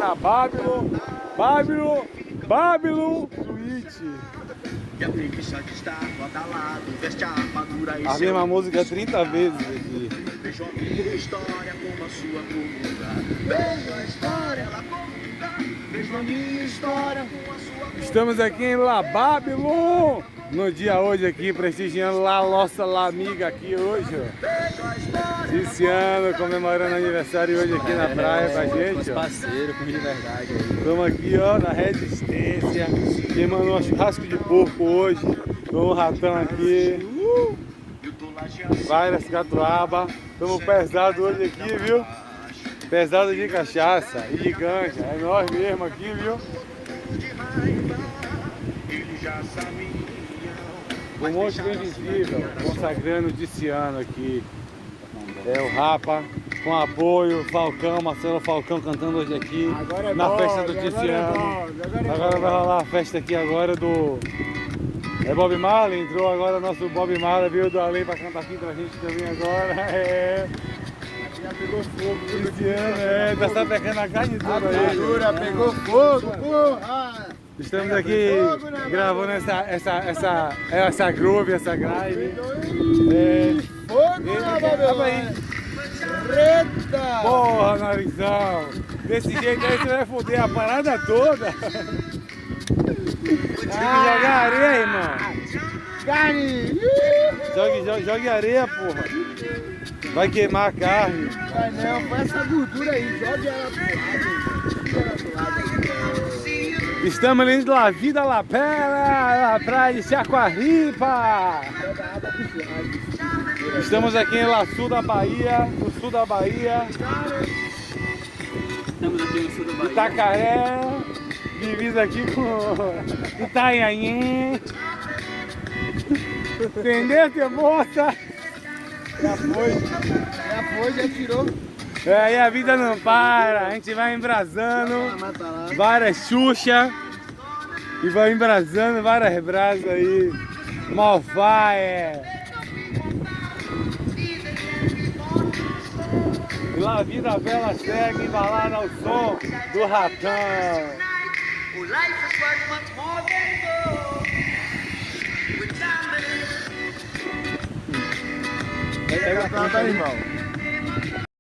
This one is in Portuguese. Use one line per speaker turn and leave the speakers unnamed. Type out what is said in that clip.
na Babylon Suite.
E a preguiça de estar badalado, veste a armadura e
a mesma música 30 vezes aqui.
Vejo a minha história como a sua coluna. Vejo a história, ela conta. Vejo a minha história com a sua coluna.
Estamos aqui em La Babylon. No dia hoje aqui, prestigiando lá a nossa La Amiga aqui hoje, ó. Esse ano, comemorando aniversário hoje aqui na praia com a gente, ó.
Parceiro, com de verdade.
Estamos aqui, ó, na Resistência. Queimando um churrasco de porco hoje. Com um ratão aqui. Várias catuaba. Estamos pesados hoje aqui, viu? Pesado de cachaça e de ganja. É nós mesmo aqui, viu? O Monstro Invisível, consagrando o Diciano aqui. É o Rapa, com apoio, Falcão, Marcelo Falcão cantando hoje aqui na festa do Diciano. Agora vai rolar a festa aqui agora do... É Bob Marley, entrou agora o nosso Bob Marley, veio do além pra cantar aqui pra gente também agora. É.
Já pegou fogo,
Diciano, tá sapecando a carne toda aí.
A pegou fogo, porra!
Estamos aqui gravando essa groove, essa grind.
Fogo na Babylon! Reta!
Porra, narizão! Desse jeito aí você vai foder a parada toda! Tem que jogar areia, irmão!
Carne!
Jogue areia, porra! Vai queimar a carne!
Vai não, põe essa gordura aí, jogue ela pro lado.
Estamos ali La Vida La Pera, na praia de Chacoaripa! Estamos aqui em La Sul da Bahia, no sul da Bahia.
Estamos aqui no sul da Bahia.
Itacaré, divisa aqui com Itanhaém. Entendeu, moça?
Já foi, já tirou.
É, aí a vida não para, a gente vai embrasando várias xuxa e vai embrasando várias brasas aí. Malfire. E lá a vida bela segue embalada ao som do ratão.
Pega a planta aí, irmão.